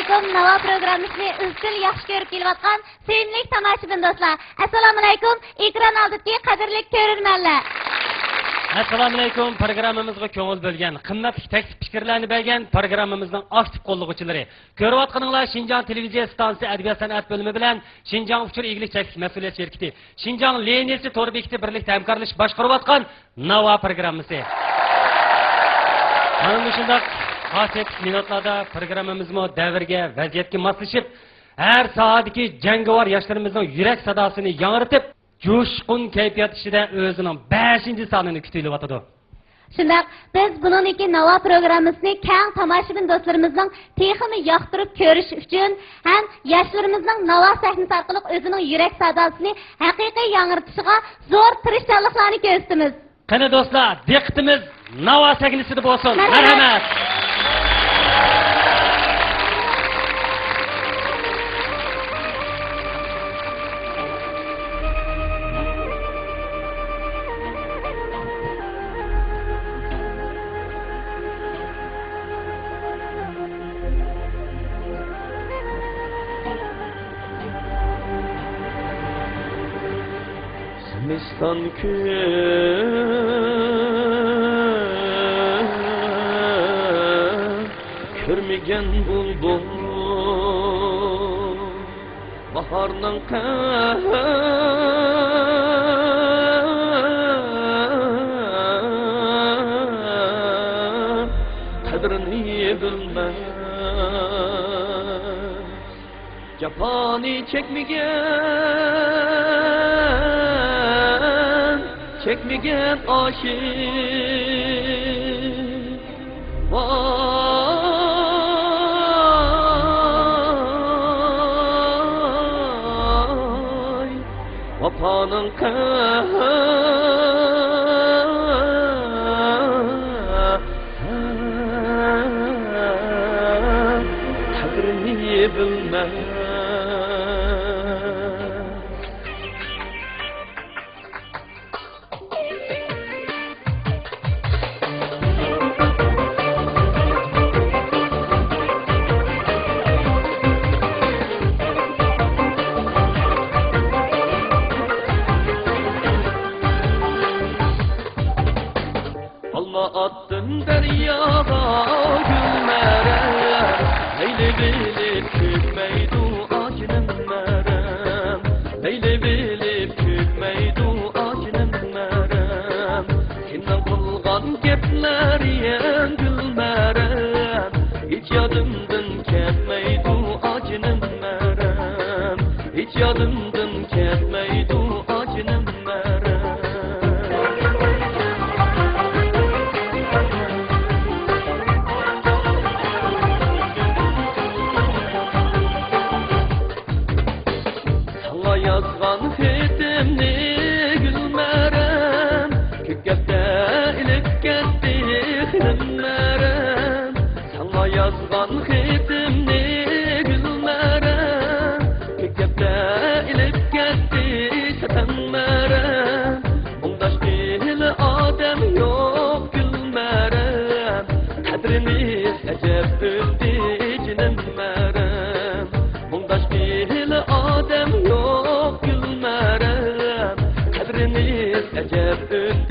alaykum. Nava programmasini izchil yaxshi ko'rib kelayotgan sevimli tomoshabin do'stlar. Assalomu alaykum. Ekran oldidagi qadrli ko'ruvchilar. Assalomu alaykum. Programmamizga ko'ngil bo'lgan, qimmatli taklif fikrlarni bergan programmamizning aktiv qo'llovchilari. Ko'rayotganinglar Xinjiang televiziya stansiyasi adabiyot san'at bo'limi bilan Xinjiang uchur eglik cheklik mas'uliyat shirkati, Xinjiang Leniychi to'r bekiti birlikda hamkorlashib boshqarayotgan Nava programmasi. Mana shunday xosiyat minutlarda programmamizmo davrga, vaziyatga moslashib, har soatdagi jangovar yoshlarimizning yurak sadosini yangiritib, jo'shqin kayfiyat ichida o'zining 5-sonini kutilyotdi. Shundoq biz buningki Nava programmasini keng tomoshabin do'stlarimizning texini yoqtirib ko'rish uchun ham yoshlarimizning Nava sahnasi orqali o'zining yurak sadosini haqiqiy yangitishiga zo'r tirishchiliklarni ko'rsatamiz. Qani do'stlar, diqqatimiz Nava sahnasida bo'lsin. Marhamat. Mistan körmegen bulbul baharның kadrini bilmez Japani çekmegen aşık vay vafanın kadrini bilmez attım deryaga gülmerem Leyli bilip küpmeydu acınım merem Leyli bilip küpmeydu acınım merem Senden kılgan gepler yen gülmerem Hiç yadımdın ketmeydu acınım merem Hiç yadımdın ketmeydu acınım merem yazgan hitimni gülmerem Kökepte ilip gitti himmerem Sana yazgan hitimni gülmerem Kökepte ilip gitti setemmerem Ondaş değil adem yok gülmerem Kadrimiz ecep öldü cinemmerem Ondaş değil adem yok Acep